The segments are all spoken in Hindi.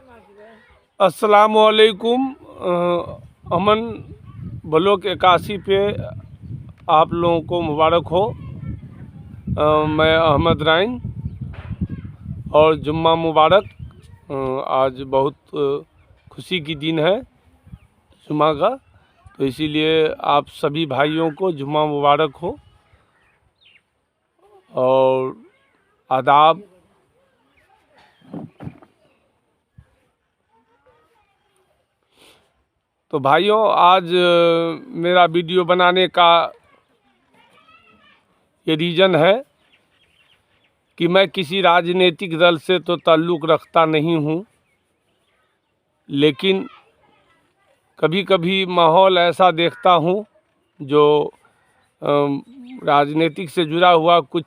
अस्सलामुअलैकुम। अमन ब्लॉक 81 पे आप लोगों को मुबारक हो। मैं अहमद राइन और जुम्मा मुबारक। आज बहुत खुशी की दिन है जुम्मा का, तो इसीलिए आप सभी भाइयों को जुम्मा मुबारक हो और आदाब। तो भाइयों, आज मेरा वीडियो बनाने का ये रीज़न है कि मैं किसी राजनीतिक दल से तो ताल्लुक़ रखता नहीं हूँ, लेकिन कभी कभी माहौल ऐसा देखता हूँ जो राजनीतिक से जुड़ा हुआ कुछ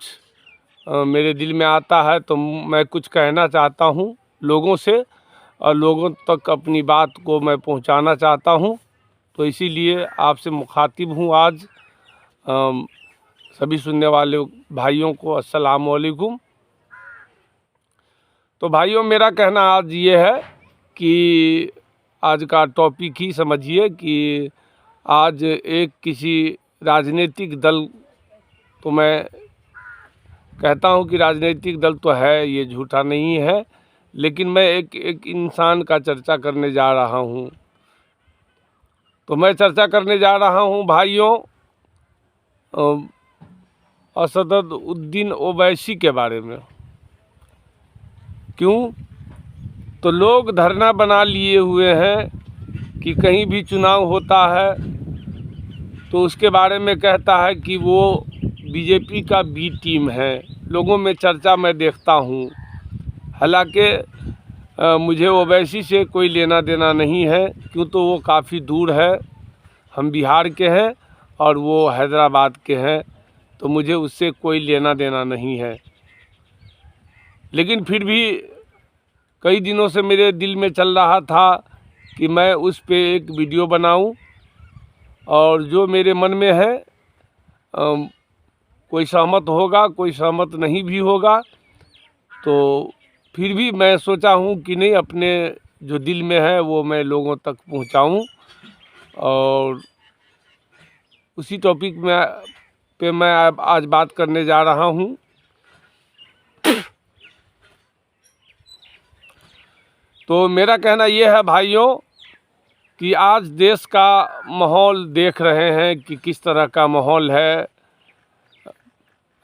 मेरे दिल में आता है, तो मैं कुछ कहना चाहता हूँ लोगों से और लोगों तक अपनी बात को मैं पहुँचाना चाहता हूँ। तो इसीलिए आपसे मुखातिब हूँ आज। सभी सुनने वाले भाइयों को अस्सलाम वालेकुम। तो भाइयों, मेरा कहना आज ये है कि आज का टॉपिक ही समझिए कि आज एक किसी राजनीतिक दल, तो मैं कहता हूँ कि राजनीतिक दल तो है, ये झूठा नहीं है, लेकिन मैं एक इंसान का चर्चा करने जा रहा हूँ। तो मैं चर्चा करने जा रहा हूँ भाइयों असदुद्दीन ओवैसी के बारे में। क्यों? तो लोग धरना बना लिए हुए हैं कि कहीं भी चुनाव होता है तो उसके बारे में कहता है कि वो बीजेपी का बी टीम है। लोगों में चर्चा मैं देखता हूँ। हालांकि मुझे ओवैसी से कोई लेना देना नहीं है, क्यों तो वो काफ़ी दूर है। हम बिहार के हैं और वो हैदराबाद के हैं, तो मुझे उससे कोई लेना देना नहीं है। लेकिन फिर भी कई दिनों से मेरे दिल में चल रहा था कि मैं उस पे एक वीडियो बनाऊं, और जो मेरे मन में है कोई सहमत होगा, कोई सहमत नहीं भी होगा, तो फिर भी मैं सोचा हूं कि नहीं, अपने जो दिल में है वो मैं लोगों तक पहुंचाऊं। और उसी टॉपिक में पे मैं आज बात करने जा रहा हूं। तो मेरा कहना ये है भाइयों कि आज देश का माहौल देख रहे हैं कि किस तरह का माहौल है।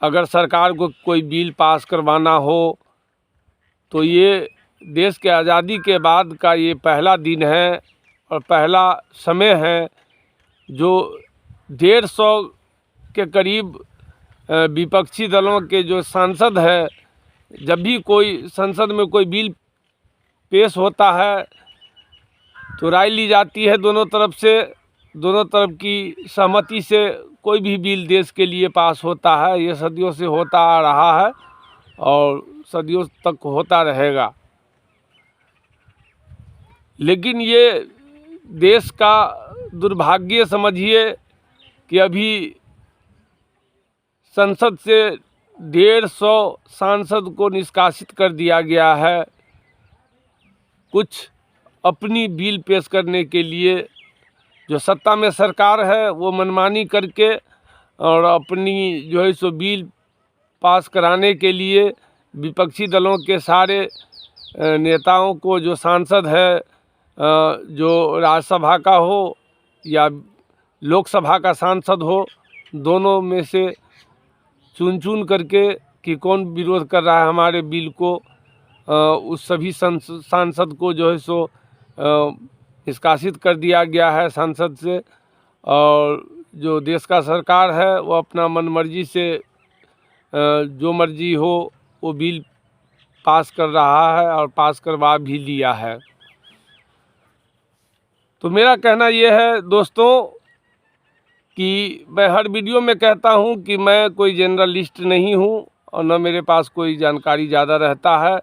अगर सरकार को कोई बिल पास करवाना हो तो ये देश के आज़ादी के बाद का ये पहला दिन है और पहला समय है जो 150 के करीब विपक्षी दलों के जो सांसद है, जब भी कोई संसद में कोई बिल पेश होता है तो राय ली जाती है दोनों तरफ से। दोनों तरफ की सहमति से कोई भी बिल देश के लिए पास होता है। ये सदियों से होता आ रहा है और सदियों तक होता रहेगा। लेकिन ये देश का दुर्भाग्य समझिए कि अभी संसद से 150 सांसद को निष्कासित कर दिया गया है, कुछ अपनी बिल पेश करने के लिए। जो सत्ता में सरकार है वो मनमानी करके और अपनी जो है सो बिल पास कराने के लिए विपक्षी दलों के सारे नेताओं को, जो सांसद है, जो राज्यसभा का हो या लोकसभा का सांसद हो, दोनों में से चुन चुन करके कि कौन विरोध कर रहा है हमारे बिल को, उस सभी सांसद को जो है सो निष्कासित कर दिया गया है संसद से। और जो देश का सरकार है वो अपना मनमर्जी से जो मर्जी हो वो बिल पास कर रहा है और पास करवा भी लिया है। तो मेरा कहना ये है दोस्तों कि मैं हर वीडियो में कहता हूँ कि मैं कोई जर्नलिस्ट नहीं हूँ और न मेरे पास कोई जानकारी ज़्यादा रहता है,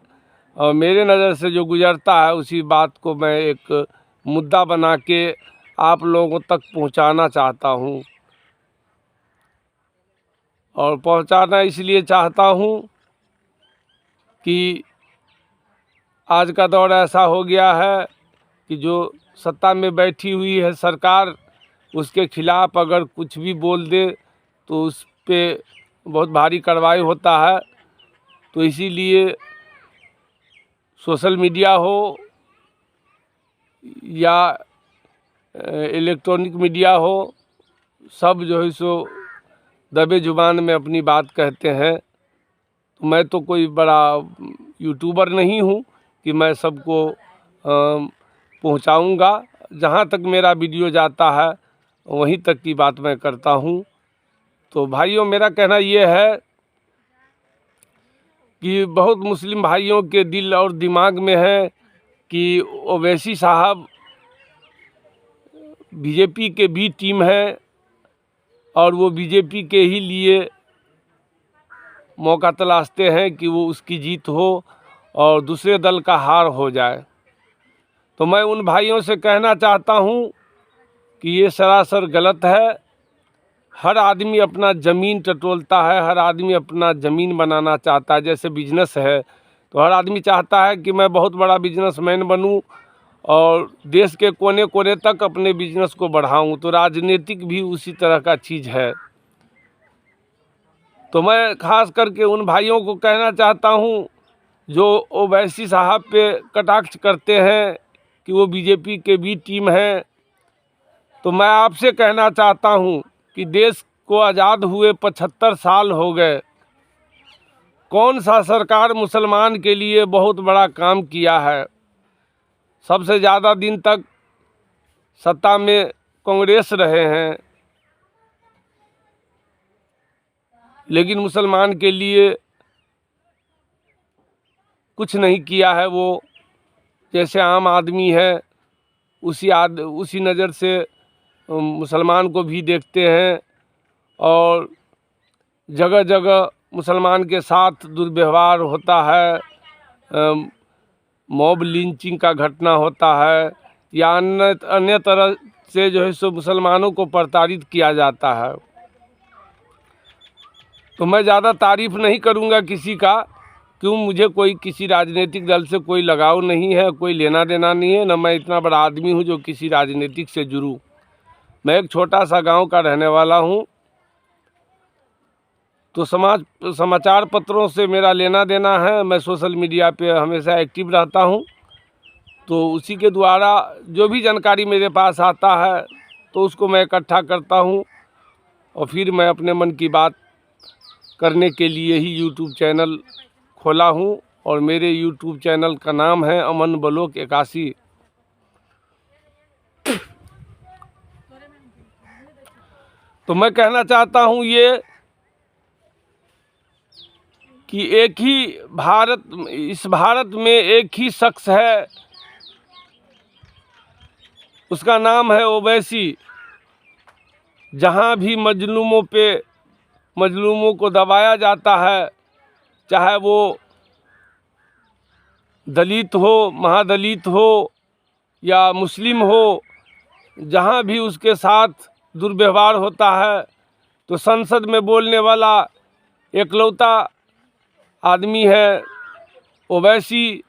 और मेरे नज़र से जो गुज़रता है उसी बात को मैं एक मुद्दा बना के आप लोगों तक पहुंचाना चाहता हूं। और पहुंचाना इसलिए चाहता हूं कि आज का दौर ऐसा हो गया है कि जो सत्ता में बैठी हुई है सरकार, उसके खिलाफ़ अगर कुछ भी बोल दे तो उस पे बहुत भारी कार्रवाई होता है। तो इसीलिए सोशल मीडिया हो या इलेक्ट्रॉनिक मीडिया हो, सब जो है सो दबे ज़ुबान में अपनी बात कहते हैं। तो मैं तो कोई बड़ा यूट्यूबर नहीं हूँ कि मैं सबको पहुँचाऊँगा। जहाँ तक मेरा वीडियो जाता है वहीं तक की बात मैं करता हूँ। तो भाइयों, मेरा कहना ये है कि बहुत मुस्लिम भाइयों के दिल और दिमाग में है कि ओवैसी साहब बीजेपी के बी टीम है और वो बीजेपी के ही लिए मौका तलाशते हैं कि वो उसकी जीत हो और दूसरे दल का हार हो जाए। तो मैं उन भाइयों से कहना चाहता हूँ कि ये सरासर गलत है। हर आदमी अपना ज़मीन टटोलता है, हर आदमी अपना ज़मीन बनाना चाहता है। जैसे बिजनेस है तो हर आदमी चाहता है कि मैं बहुत बड़ा बिजनेसमैन बनूं और देश के कोने कोने तक अपने बिजनेस को बढ़ाऊं। तो राजनीतिक भी उसी तरह का चीज़ है। तो मैं ख़ास करके उन भाइयों को कहना चाहता हूं जो ओवैसी साहब पे कटाक्ष करते हैं कि वो बीजेपी के बी टीम हैं। तो मैं आपसे कहना चाहता हूं कि देश को आज़ाद हुए 75 साल हो गए। कौन सा सरकार मुसलमान के लिए बहुत बड़ा काम किया है? सबसे ज़्यादा दिन तक सत्ता में कांग्रेस रहे हैं, लेकिन मुसलमान के लिए कुछ नहीं किया है। वो जैसे आम आदमी है उसी नज़र से मुसलमान को भी देखते हैं और जगह जगह मुसलमान के साथ दुर्व्यवहार होता है, मॉब लिंचिंग का घटना होता है या अन्य तरह से जो है सो मुसलमानों को प्रताड़ित किया जाता है। तो मैं ज़्यादा तारीफ़ नहीं करूँगा किसी का, क्यों मुझे कोई किसी राजनीतिक दल से कोई लगाव नहीं है, कोई लेना देना नहीं है, न मैं इतना बड़ा आदमी हूँ जो किसी राजनीतिक से जुड़ूँ। मैं एक छोटा सा गांव का रहने वाला हूँ। तो समाचार पत्रों से मेरा लेना देना है। मैं सोशल मीडिया पे हमेशा एक्टिव रहता हूँ। तो उसी के द्वारा जो भी जानकारी मेरे पास आता है तो उसको मैं इकट्ठा करता हूँ और फिर मैं अपने मन की बात करने के लिए ही यूट्यूब चैनल खोला हूँ और मेरे यूट्यूब चैनल का नाम है अमन ब्लॉग 81। तो मैं कहना चाहता हूँ ये कि इस भारत में एक ही शख्स है, उसका नाम है ओवैसी। जहाँ भी मजलूमों को दबाया जाता है, चाहे वो दलित हो, महादलित हो या मुस्लिम हो, जहाँ भी उसके साथ दुर्व्यवहार होता है तो संसद में बोलने वाला एकलौता आदमी है ओवैसी।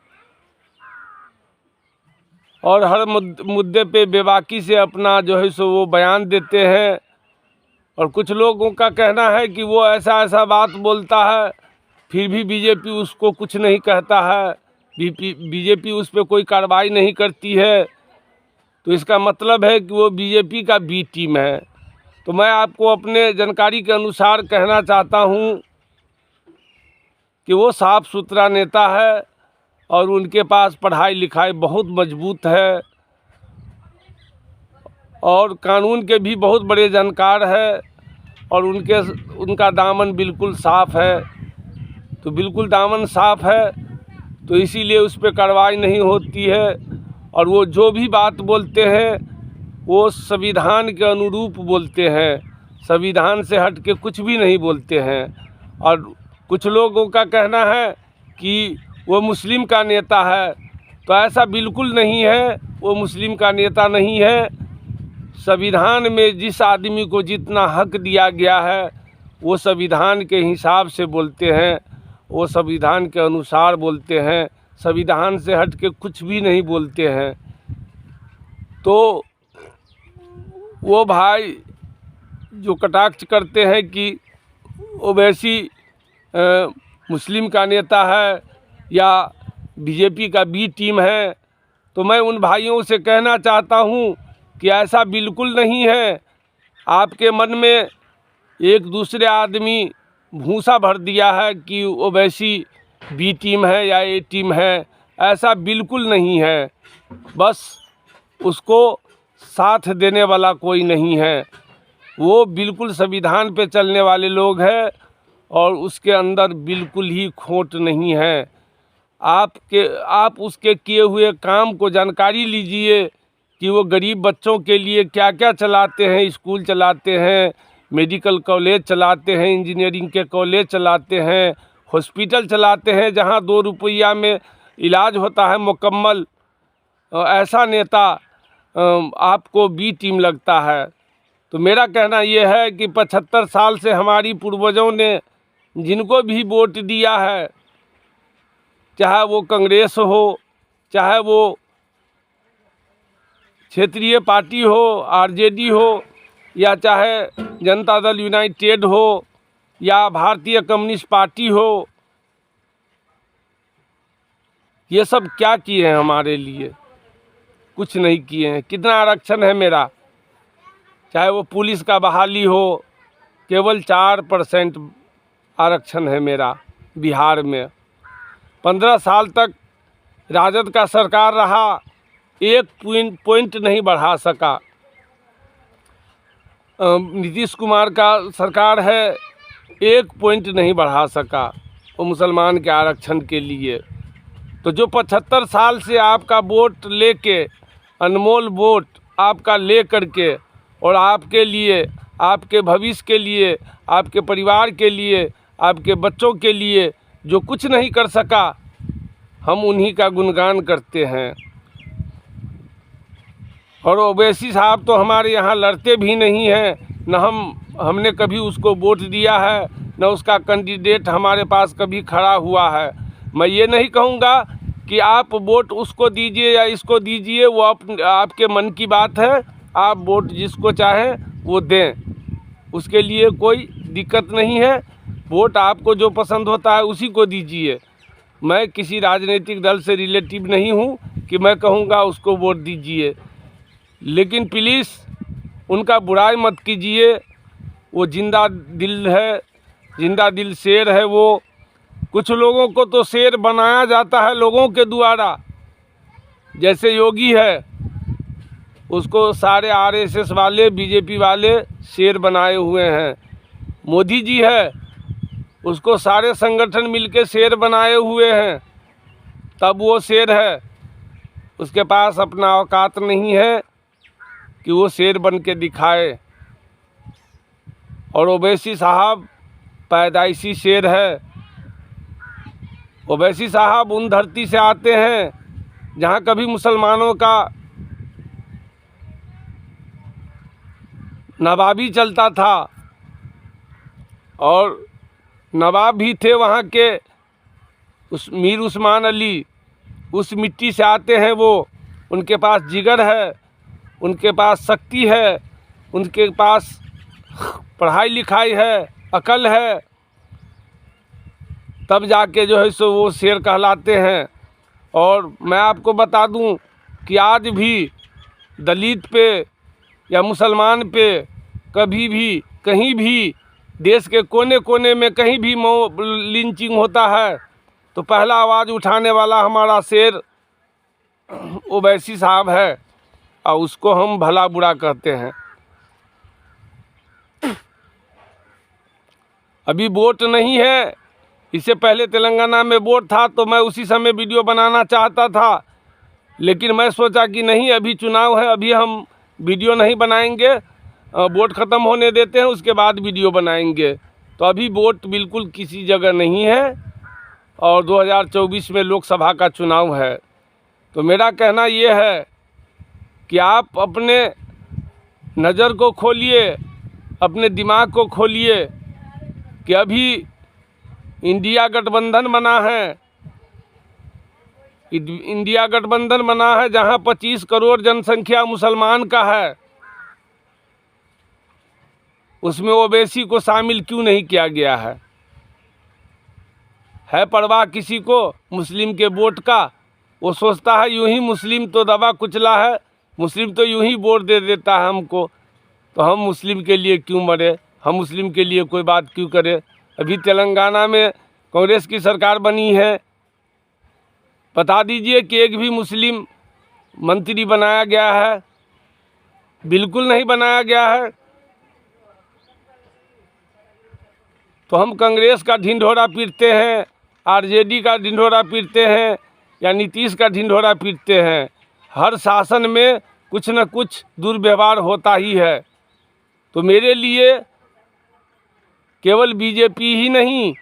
और हर मुद्दे पे बेबाकी से अपना जो है सो वो बयान देते हैं। और कुछ लोगों का कहना है कि वो ऐसा बात बोलता है फिर भी बीजेपी उसको कुछ नहीं कहता है, बीजेपी उस पर कोई कार्रवाई नहीं करती है। तो इसका मतलब है कि वो बीजेपी का बी टीम है। तो मैं आपको अपने जानकारी के अनुसार कहना चाहता हूँ कि वो साफ सुथरा नेता है और उनके पास पढ़ाई लिखाई बहुत मजबूत है और कानून के भी बहुत बड़े जानकार है और उनका दामन बिल्कुल साफ़ है। तो बिल्कुल दामन साफ़ है तो इसीलिए उस पर कार्रवाई नहीं होती है। और वो जो भी बात बोलते हैं वो संविधान के अनुरूप बोलते हैं, संविधान से हट के कुछ भी नहीं बोलते हैं। और कुछ लोगों का कहना है कि वो मुस्लिम का नेता है, तो ऐसा बिल्कुल नहीं है, वो मुस्लिम का नेता नहीं है। संविधान में जिस आदमी को जितना हक दिया गया है वो संविधान के हिसाब से बोलते हैं, वो संविधान के अनुसार बोलते हैं। संविधान से हट के कुछ भी नहीं बोलते हैं। तो वो भाई जो कटाक्ष करते हैं कि ओवैसी मुस्लिम का नेता है या बीजेपी का बी टीम है, तो मैं उन भाइयों से कहना चाहता हूँ कि ऐसा बिल्कुल नहीं है। आपके मन में एक दूसरे आदमी भूसा भर दिया है कि ओवैसी बी टीम है या ए टीम है, ऐसा बिल्कुल नहीं है। बस उसको साथ देने वाला कोई नहीं है। वो बिल्कुल संविधान पे चलने वाले लोग हैं और उसके अंदर बिल्कुल ही खोट नहीं है। आप उसके किए हुए काम को जानकारी लीजिए कि वो गरीब बच्चों के लिए क्या क्या चलाते हैं। स्कूल चलाते हैं, मेडिकल कॉलेज चलाते हैं, इंजीनियरिंग के कॉलेज चलाते हैं, हॉस्पिटल चलाते हैं जहां 2 रुपया में इलाज होता है मुकम्मल। ऐसा नेता आपको बी टीम लगता है। तो मेरा कहना ये है कि 75 साल से हमारी पूर्वजों ने जिनको भी वोट दिया है, चाहे वो कांग्रेस हो, चाहे वो क्षेत्रीय पार्टी हो, आरजेडी हो, या चाहे जनता दल यूनाइटेड हो, या भारतीय कम्युनिस्ट पार्टी हो, ये सब क्या किए हैं हमारे लिए? कुछ नहीं किए हैं। कितना आरक्षण है मेरा? चाहे वो पुलिस का बहाली हो, केवल 4% आरक्षण है मेरा बिहार में। 15 साल तक राजद का सरकार रहा, 1 पॉइंट नहीं बढ़ा सका। नीतीश कुमार का सरकार है, 1 पॉइंट नहीं बढ़ा सका वो मुसलमान के आरक्षण के लिए। तो जो 75 साल से आपका वोट लेके, अनमोल वोट आपका ले करके, और आपके लिए, आपके भविष्य के लिए, आपके परिवार के लिए, आपके बच्चों के लिए जो कुछ नहीं कर सका, हम उन्हीं का गुणगान करते हैं। और ओवैसी साहब तो हमारे यहाँ लड़ते भी नहीं हैं, न हमने कभी उसको वोट दिया है, न उसका कैंडिडेट हमारे पास कभी खड़ा हुआ है। मैं ये नहीं कहूँगा कि आप वोट उसको दीजिए या इसको दीजिए, वो आपके मन की बात है। आप वोट जिसको चाहें वो दें, उसके लिए कोई दिक्कत नहीं है। वोट आपको जो पसंद होता है उसी को दीजिए। मैं किसी राजनीतिक दल से रिलेटिव नहीं हूँ कि मैं कहूँगा उसको वोट दीजिए, लेकिन प्लीज़ उनका बुराई मत कीजिए। वो जिंदा दिल है, जिंदा दिल शेर है। वो कुछ लोगों को तो शेर बनाया जाता है लोगों के द्वारा, जैसे योगी है, उसको सारे आरएसएस वाले, बीजेपी वाले शेर बनाए हुए हैं। मोदी जी है, उसको सारे संगठन मिलके शेर बनाए हुए हैं, तब वो शेर है। उसके पास अपना औकात नहीं है कि वो शेर बन के दिखाए। और ओवैसी साहब पैदाइशी शेर है। ओवैसी साहब उन धरती से आते हैं जहाँ कभी मुसलमानों का नवाबी चलता था, और नवाब भी थे वहाँ के उस मीर उस्मान अली। उस मिट्टी से आते हैं वो। उनके पास जिगर है, उनके पास शक्ति है, उनके पास पढ़ाई लिखाई है, अकल है, तब जाके जो है सो वो शेर कहलाते हैं। और मैं आपको बता दूं कि आज भी दलित पे या मुसलमान पे कभी भी, कहीं भी, देश के कोने कोने में कहीं भी लिंचिंग होता है तो पहला आवाज़ उठाने वाला हमारा शेर ओवैसी साहब है, और उसको हम भला बुरा कहते हैं। अभी वोट नहीं है, इससे पहले तेलंगाना में वोट था, तो मैं उसी समय वीडियो बनाना चाहता था, लेकिन मैं सोचा कि नहीं, अभी चुनाव है, अभी हम वीडियो नहीं बनाएंगे, वोट ख़त्म होने देते हैं, उसके बाद वीडियो बनाएंगे। तो अभी वोट बिल्कुल किसी जगह नहीं है, और 2024 में लोकसभा का चुनाव है। तो मेरा कहना ये है कि आप अपने नज़र को खोलिए, अपने दिमाग को खोलिए कि अभी इंडिया गठबंधन बना है, इंडिया गठबंधन बना है जहां 25 करोड़ जनसंख्या मुसलमान का है, उसमें ओबीसी को शामिल क्यों नहीं किया गया है परवाह किसी को मुस्लिम के वोट का? वो सोचता है यूं ही मुस्लिम तो दबा कुचला है, मुस्लिम तो यूं ही वोट दे देता है हमको, तो हम मुस्लिम के लिए क्यों मरे, हम मुस्लिम के लिए कोई बात क्यों करें। अभी तेलंगाना में कांग्रेस की सरकार बनी है, बता दीजिए कि एक भी मुस्लिम मंत्री बनाया गया है? बिल्कुल नहीं बनाया गया है। तो हम कांग्रेस का ढिंढोरा पीटते हैं, आरजेडी का ढिंढोरा पीटते हैं या नीतीश का ढिंढोरा पीटते हैं, हर शासन में कुछ न कुछ दुर्व्यवहार होता ही है। तो मेरे लिए केवल बीजेपी ही नहीं,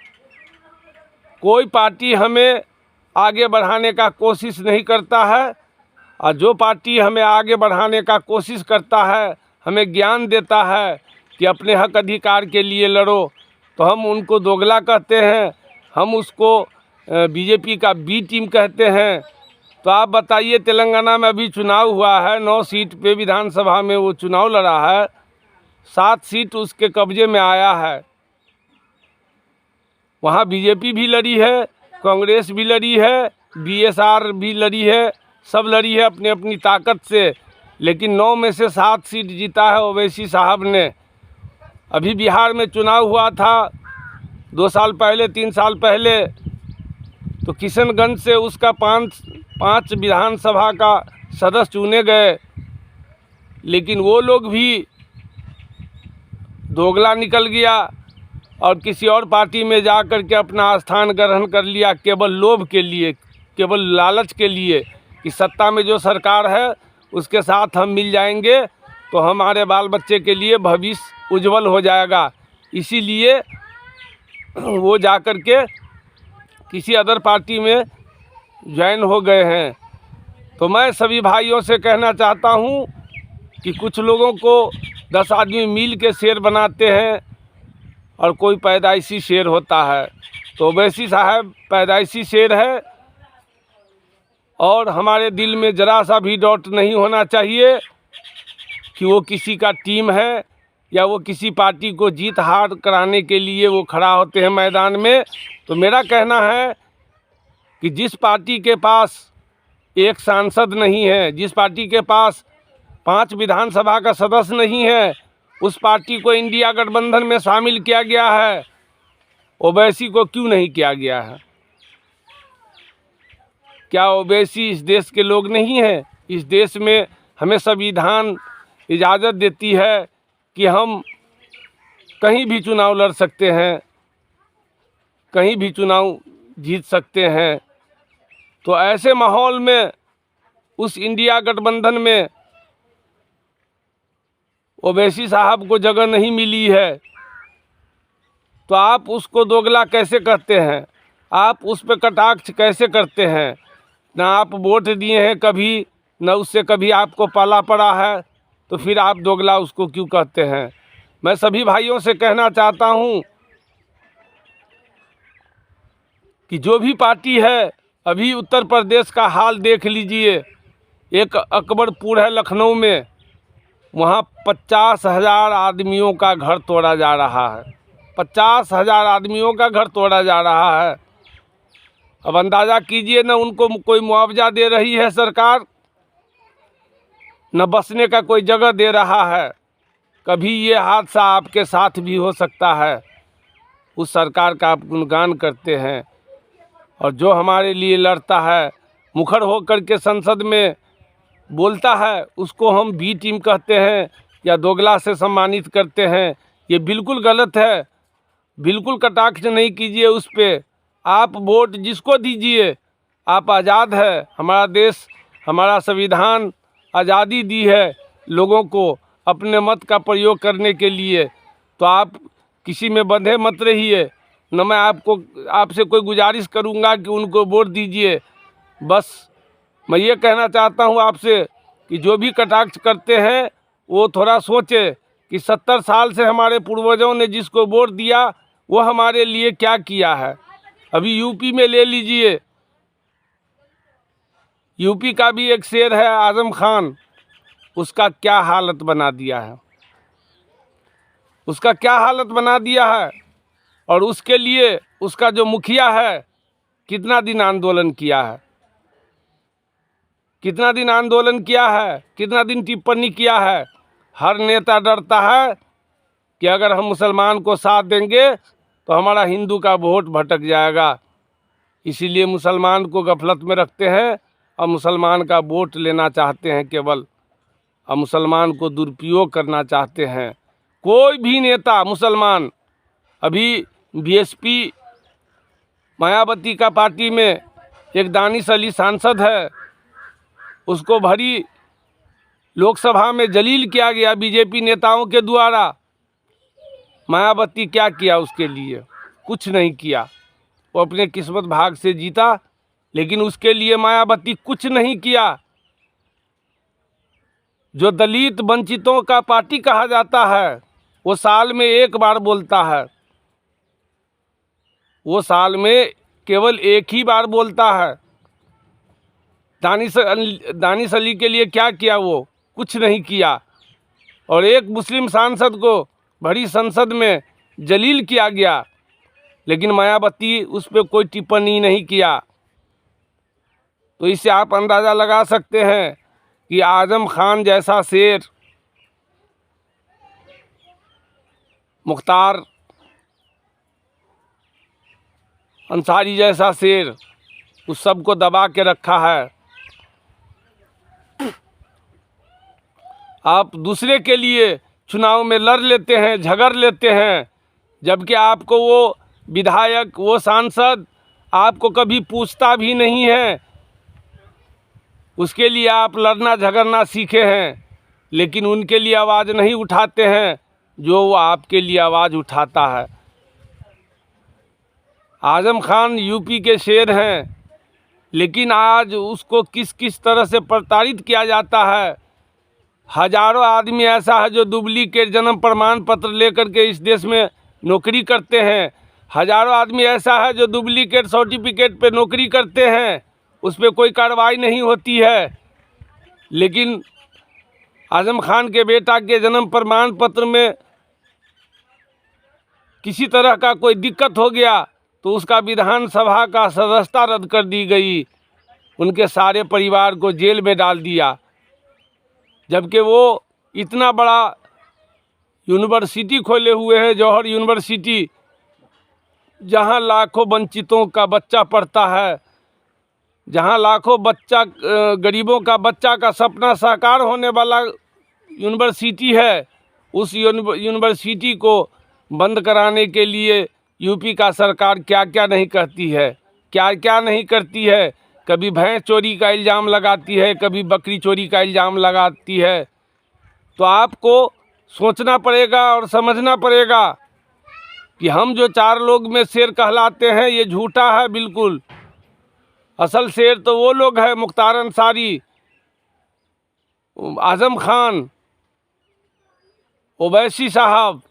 कोई पार्टी हमें आगे बढ़ाने का कोशिश नहीं करता है, और जो पार्टी हमें आगे बढ़ाने का कोशिश करता है, हमें ज्ञान देता है कि अपने हक अधिकार के लिए लड़ो, तो हम उनको दोगला कहते हैं, हम उसको बीजेपी का बी टीम कहते हैं। तो आप बताइए, तेलंगाना में अभी चुनाव हुआ है, 9 सीट पे विधानसभा में वो चुनाव लड़ा है, 7 सीट उसके कब्जे में आया है। वहाँ बीजेपी भी लड़ी है, कांग्रेस भी लड़ी है, बीएसआर भी लड़ी है, सब लड़ी है अपनी अपनी ताकत से, लेकिन 9 में से 7 सीट जीता है ओवैसी साहब ने। अभी बिहार में चुनाव हुआ था 2 साल पहले, 3 साल पहले, तो किशनगंज से उसका 5 विधानसभा का सदस्य चुने गए, लेकिन वो लोग भी दोगला निकल गया और किसी और पार्टी में जा कर के अपना स्थान ग्रहण कर लिया, केवल लोभ के लिए, केवल लालच के लिए कि सत्ता में जो सरकार है उसके साथ हम मिल जाएंगे तो हमारे बाल बच्चे के लिए भविष्य उज्जवल हो जाएगा। इसीलिए वो जा कर के किसी अदर पार्टी में ज्वाइन हो गए हैं। तो मैं सभी भाइयों से कहना चाहता हूँ कि कुछ लोगों को 10 आदमी मिल के शेर बनाते हैं और कोई पैदाइशी शेर होता है। तो ओवैसी साहब पैदाइशी शेर है, और हमारे दिल में ज़रा सा भी डाउट नहीं होना चाहिए कि वो किसी का टीम है या वो किसी पार्टी को जीत हार कराने के लिए वो खड़ा होते हैं मैदान में। तो मेरा कहना है कि जिस पार्टी के पास एक सांसद नहीं है, जिस पार्टी के पास 5 विधानसभा का सदस्य नहीं है, उस पार्टी को इंडिया गठबंधन में शामिल किया गया है, ओवैसी को क्यों नहीं किया गया है? क्या ओवैसी इस देश के लोग नहीं हैं? इस देश में हमें संविधान इजाज़त देती है कि हम कहीं भी चुनाव लड़ सकते हैं, कहीं भी चुनाव जीत सकते हैं। तो ऐसे माहौल में उस इंडिया गठबंधन में ओवैसी साहब को जगह नहीं मिली है, तो आप उसको दोगला कैसे कहते हैं? आप उस पर कटाक्ष कैसे करते हैं? ना आप वोट दिए हैं कभी, न उससे कभी आपको पाला पड़ा है, तो फिर आप दोगला उसको क्यों कहते हैं? मैं सभी भाइयों से कहना चाहता हूं कि जो भी पार्टी है, अभी उत्तर प्रदेश का हाल देख लीजिए। एक अकबरपुर है लखनऊ में, वहाँ 50,000 आदमियों का घर तोड़ा जा रहा है। 50,000 आदमियों का घर तोड़ा जा रहा है। अब अंदाज़ा कीजिए, न उनको कोई मुआवजा दे रही है सरकार, न बसने का कोई जगह दे रहा है। कभी ये हादसा आपके साथ भी हो सकता है। उस सरकार का आप गुणगान करते हैं, और जो हमारे लिए लड़ता है, मुखर होकर के संसद में बोलता है, उसको हम बी टीम कहते हैं या दोगला से सम्मानित करते हैं। ये बिल्कुल गलत है। बिल्कुल कटाक्ष नहीं कीजिए उस पर। आप वोट जिसको दीजिए, आप आज़ाद है। हमारा देश, हमारा संविधान आज़ादी दी है लोगों को अपने मत का प्रयोग करने के लिए। तो आप किसी में बंधे मत रहिए। न मैं आपसे कोई गुजारिश करूंगा कि उनको वोट दीजिए। बस मैं ये कहना चाहता हूँ आपसे कि जो भी कटाक्ष करते हैं वो थोड़ा सोचे कि 70 साल से हमारे पूर्वजों ने जिसको वोट दिया वो हमारे लिए क्या किया है। अभी यूपी में ले लीजिए, यूपी का भी एक शेर है आजम खान, उसका क्या हालत बना दिया है, उसका क्या हालत बना दिया है। और उसके लिए उसका जो मुखिया है कितना दिन आंदोलन किया है, कितना दिन आंदोलन किया है, कितना दिन टिप्पणी किया है। हर नेता डरता है कि अगर हम मुसलमान को साथ देंगे तो हमारा हिंदू का वोट भटक जाएगा, इसीलिए मुसलमान को गफलत में रखते हैं और मुसलमान का वोट लेना चाहते हैं केवल, और मुसलमान को दुरुपयोग करना चाहते हैं। कोई भी नेता मुसलमान, अभी बीएसपी मायावती का पार्टी में एक दानिश अली सांसद है, उसको भरी लोकसभा में जलील किया गया बीजेपी नेताओं के द्वारा। मायावती क्या किया उसके लिए? कुछ नहीं किया। वो अपने किस्मत भाग से जीता, लेकिन उसके लिए मायावती कुछ नहीं किया। जो दलित वंचितों का पार्टी कहा जाता है वो साल में एक बार बोलता है, वो साल में केवल एक ही बार बोलता है। दानिश अली के लिए क्या किया? वो कुछ नहीं किया। और एक मुस्लिम सांसद को भरी संसद में जलील किया गया, लेकिन मायावती उस पर कोई टिप्पणी नहीं किया। तो इससे आप अंदाज़ा लगा सकते हैं कि आजम खान जैसा शेर, मुख्तार अंसारी जैसा शेर, उस सबको दबा के रखा है। आप दूसरे के लिए चुनाव में लड़ लेते हैं, झगड़ लेते हैं, जबकि आपको वो विधायक, वो सांसद आपको कभी पूछता भी नहीं है। उसके लिए आप लड़ना झगड़ना सीखे हैं, लेकिन उनके लिए आवाज़ नहीं उठाते हैं जो वो आपके लिए आवाज़ उठाता है। आजम खान यूपी के शेर हैं, लेकिन आज उसको किस किस तरह से प्रताड़ित किया जाता है। हजारों आदमी ऐसा है जो डुप्लीकेट जन्म प्रमाण पत्र लेकर के इस देश में नौकरी करते हैं। हजारों आदमी ऐसा है जो डुप्लीकेट सर्टिफिकेट पे नौकरी करते हैं, उस पर कोई कार्रवाई नहीं होती है। लेकिन आजम खान के बेटा के जन्म प्रमाण पत्र में किसी तरह का कोई दिक्कत हो गया तो उसका विधानसभा का सदस्यता रद्द कर दी गई, उनके सारे परिवार को जेल में डाल दिया। जबकि वो इतना बड़ा यूनिवर्सिटी खोले हुए हैं, जौहर यूनिवर्सिटी, जहाँ लाखों वंचितों का बच्चा पढ़ता है, जहाँ लाखों बच्चा गरीबों का बच्चा का सपना साकार होने वाला यूनिवर्सिटी है। उस यूनिवर्सिटी को बंद कराने के लिए यूपी का सरकार क्या क्या नहीं करती है, क्या क्या नहीं करती है। कभी भैंस चोरी का इल्ज़ाम लगाती है, कभी बकरी चोरी का इल्ज़ाम लगाती है। तो आपको सोचना पड़ेगा और समझना पड़ेगा कि हम जो चार लोग में शेर कहलाते हैं ये झूठा है बिल्कुल। असल शेर तो वो लोग हैं, मुख्तार अंसारी, आजम खान, ओवैसी साहब,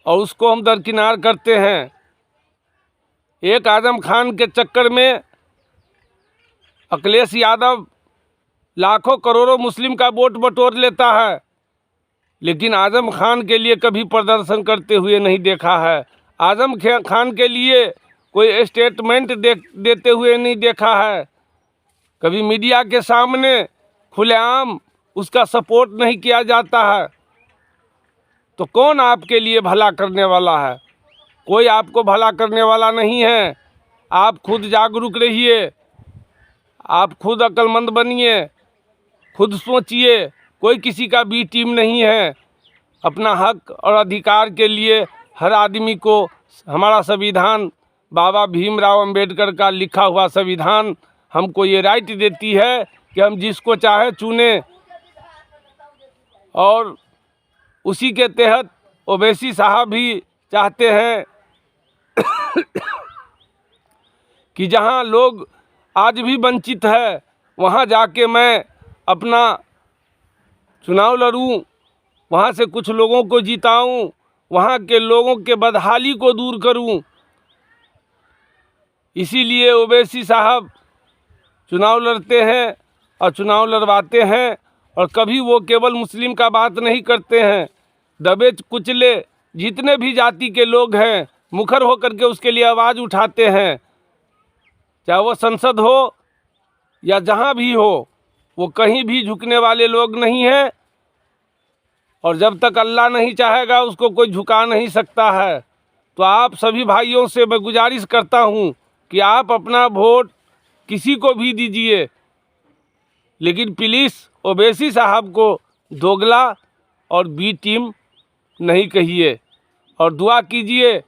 और उसको हम दरकिनार करते हैं। एक आजम खान के चक्कर में अखिलेश यादव लाखों करोड़ों मुस्लिम का वोट बटोर लेता है, लेकिन आजम खान के लिए कभी प्रदर्शन करते हुए नहीं देखा है। आजम खान के लिए कोई स्टेटमेंट देते हुए नहीं देखा है। कभी मीडिया के सामने खुलेआम उसका सपोर्ट नहीं किया जाता है। तो कौन आपके लिए भला करने वाला है? कोई आपको भला करने वाला नहीं है। आप खुद जागरूक रहिए, आप खुद अक्लमंद बनिए, खुद सोचिए। कोई किसी का बी टीम नहीं है। अपना हक और अधिकार के लिए हर आदमी को हमारा संविधान, बाबा भीमराव अंबेडकर का लिखा हुआ संविधान हमको ये राइट देती है कि हम जिसको चाहे चुने, और उसी के तहत ओवैसी साहब भी चाहते हैं कि जहां लोग आज भी वंचित है वहां जाके मैं अपना चुनाव लड़ूं, वहां से कुछ लोगों को जिताऊं, वहां के लोगों के बदहाली को दूर करूं। इसीलिए ओवैसी साहब चुनाव लड़ते हैं और चुनाव लड़वाते हैं, और कभी वो केवल मुस्लिम का बात नहीं करते हैं। दबे कुचले जितने भी जाति के लोग हैं मुखर होकर के उसके लिए आवाज़ उठाते हैं, चाहे वो संसद हो या जहाँ भी हो, वो कहीं भी झुकने वाले लोग नहीं हैं। और जब तक अल्लाह नहीं चाहेगा उसको कोई झुका नहीं सकता है। तो आप सभी भाइयों से मैं गुजारिश करता हूँ कि आप अपना वोट किसी को भी दीजिए, लेकिन प्लीज़ ओवैसी साहब को दोगला और बी टीम नहीं कहिए, और दुआ कीजिए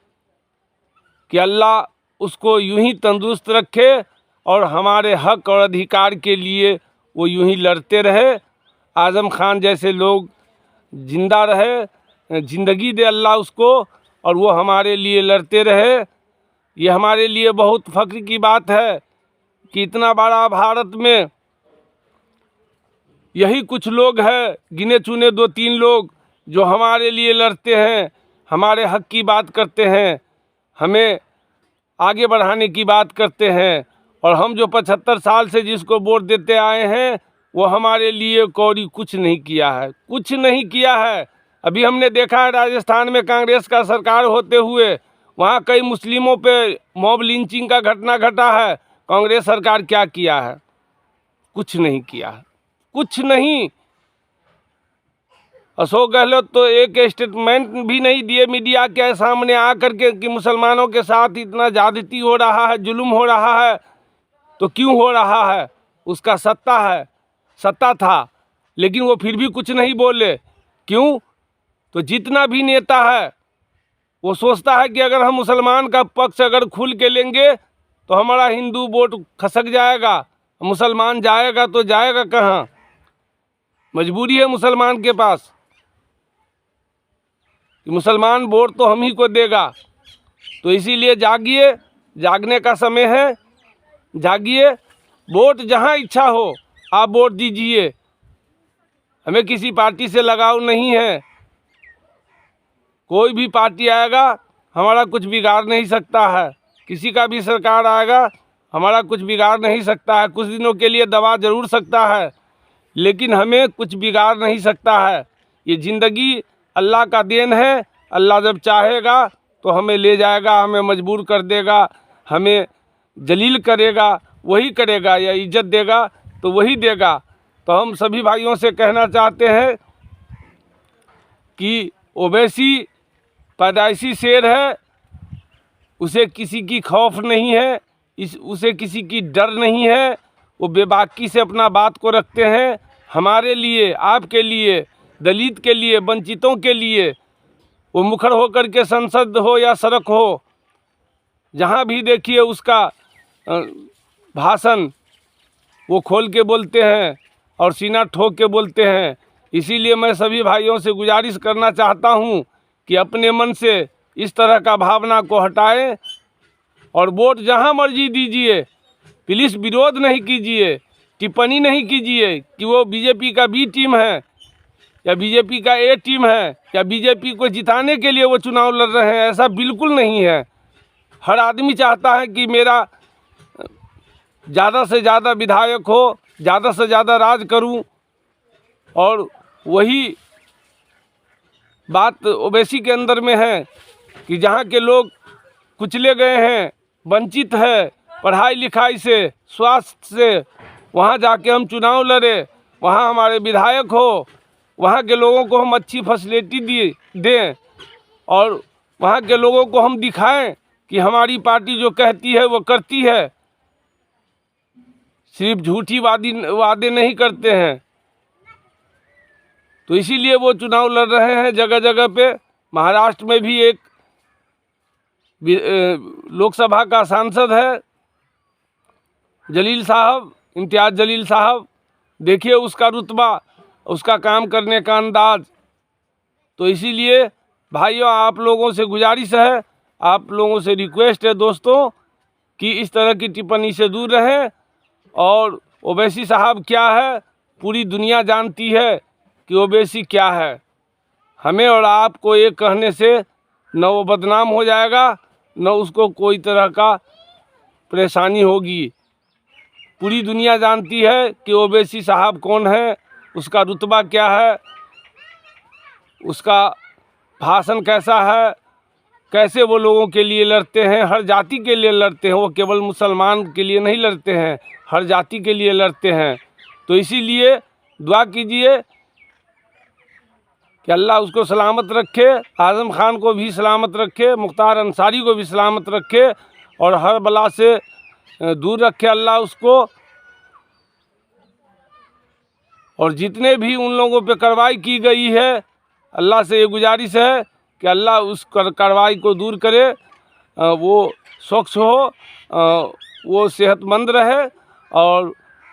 कि अल्लाह उसको यूं ही तंदुरुस्त रखे और हमारे हक और अधिकार के लिए वो यूं ही लड़ते रहे। आज़म खान जैसे लोग जिंदा रहे, ज़िंदगी दे अल्लाह उसको, और वो हमारे लिए लड़ते रहे। ये हमारे लिए बहुत फ़ख्र की बात है कि इतना बड़ा भारत में यही कुछ लोग हैं, गिने चुने 2-3 लोग, जो हमारे लिए लड़ते हैं, हमारे हक की बात करते हैं, हमें आगे बढ़ाने की बात करते हैं। और हम जो 75 साल से जिसको वोट देते आए हैं वो हमारे लिए कौड़ी कुछ नहीं किया है, कुछ नहीं किया है। अभी हमने देखा है राजस्थान में कांग्रेस का सरकार होते हुए वहाँ कई मुस्लिमों पे मॉब लिंचिंग का घटना घटा है। कांग्रेस सरकार क्या किया है? कुछ नहीं किया है, कुछ नहीं। अशोक गहलोत तो एक स्टेटमेंट भी नहीं दिए मीडिया के सामने आकर के कि मुसलमानों के साथ इतना ज़्यादती हो रहा है, जुल्म हो रहा है। तो क्यों हो रहा है? उसका सत्ता है, सत्ता था, लेकिन वो फिर भी कुछ नहीं बोले। क्यों? तो जितना भी नेता है वो सोचता है कि अगर हम मुसलमान का पक्ष अगर खुल के लेंगे तो हमारा हिंदू वोट खसक जाएगा, मुसलमान जाएगा तो जाएगा कहाँ? मजबूरी है मुसलमान के पास कि मुसलमान वोट तो हम ही को देगा। तो इसीलिए जागिए, जागने का समय है, जागिए। वोट जहाँ इच्छा हो आप वोट दीजिए, हमें किसी पार्टी से लगाव नहीं है। कोई भी पार्टी आएगा हमारा कुछ बिगाड़ नहीं सकता है, किसी का भी सरकार आएगा हमारा कुछ बिगाड़ नहीं सकता है। कुछ दिनों के लिए दबा ज़रूर सकता है, लेकिन हमें कुछ बिगाड़ नहीं सकता है। ये ज़िंदगी अल्लाह का देन है। अल्लाह जब चाहेगा तो हमें ले जाएगा, हमें मजबूर कर देगा, हमें जलील करेगा वही करेगा, या इज्जत देगा तो वही देगा। तो हम सभी भाइयों से कहना चाहते हैं कि ओवैसी पैदाइशी शेर है, उसे किसी की खौफ नहीं है, उसे किसी की डर नहीं है। वो बेबाकी से अपना बात को रखते हैं, हमारे लिए, आपके लिए, दलित के लिए, वंचितों के लिए। वो मुखर होकर के संसद हो या सड़क हो, जहाँ भी देखिए उसका भाषण वो खोल के बोलते हैं और सीना ठोक के बोलते हैं। इसीलिए मैं सभी भाइयों से गुजारिश करना चाहता हूँ कि अपने मन से इस तरह का भावना को हटाएं और वोट जहाँ मर्जी दीजिए। प्लीज़ विरोध नहीं कीजिए, टिप्पणी नहीं कीजिए कि वो बीजेपी का बी टीम है या बीजेपी का ए टीम है या बीजेपी को जिताने के लिए वो चुनाव लड़ रहे हैं। ऐसा बिल्कुल नहीं है। हर आदमी चाहता है कि मेरा ज़्यादा से ज़्यादा विधायक हो, ज़्यादा से ज़्यादा राज करूं, और वही बात ओवैसी के अंदर में है कि जहाँ के लोग कुचले गए हैं, वंचित है पढ़ाई लिखाई से, स्वास्थ्य से, वहाँ जाके हम चुनाव लड़े, वहाँ हमारे विधायक हो, वहाँ के लोगों को हम अच्छी फैसिलिटी दें और वहाँ के लोगों को हम दिखाएं कि हमारी पार्टी जो कहती है वो करती है, सिर्फ झूठी वादे नहीं करते हैं। तो इसीलिए वो चुनाव लड़ रहे हैं जगह जगह पे। महाराष्ट्र में भी एक लोकसभा का सांसद है जलील साहब, इम्तियाज़ जलील साहब। देखिए उसका रुतबा, उसका काम करने का अंदाज। तो इसीलिए भाइयों आप लोगों से गुजारिश है, आप लोगों से रिक्वेस्ट है दोस्तों कि इस तरह की टिप्पणी से दूर रहें। और ओवैसी साहब क्या है पूरी दुनिया जानती है कि ओवैसी क्या है। हमें और आपको ये कहने से न वो बदनाम हो जाएगा, न उसको कोई तरह का परेशानी होगी। पूरी दुनिया जानती है कि ओवैसी साहब कौन है, उसका रुतबा क्या है, उसका भाषण कैसा है, कैसे वो लोगों के लिए लड़ते हैं, हर जाति के लिए लड़ते हैं। वो केवल मुसलमान के लिए नहीं लड़ते हैं, हर जाति के लिए लड़ते हैं। तो इसीलिए दुआ कीजिए कि अल्लाह उसको सलामत रखे, आज़म खान को भी सलामत रखे, मुख्तार अंसारी को भी सलामत रखे और हर बला से दूर रखे अल्लाह उसको। और जितने भी उन लोगों पे कार्रवाई की गई है, अल्लाह से ये गुजारिश है कि अल्लाह उस कार्रवाई को दूर करे, वो स्वच्छ हो, वो सेहतमंद रहे और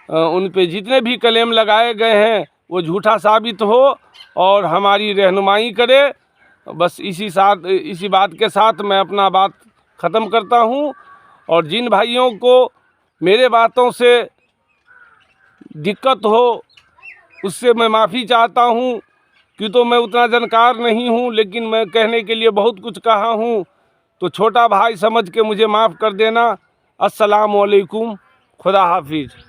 उन पे जितने भी क्लेम लगाए गए हैं वो झूठा साबित हो और हमारी रहनुमाई करे। बस इसी बात के साथ मैं अपना बात ख़त्म करता हूँ। और जिन भाइयों को मेरे बातों से दिक्कत हो उससे मैं माफ़ी चाहता हूँ, कि तो मैं उतना जानकार नहीं हूँ, लेकिन मैं कहने के लिए बहुत कुछ कहा हूँ, तो छोटा भाई समझ के मुझे माफ़ कर देना। अस्सलामु अलैकुम, खुदा हाफिज़।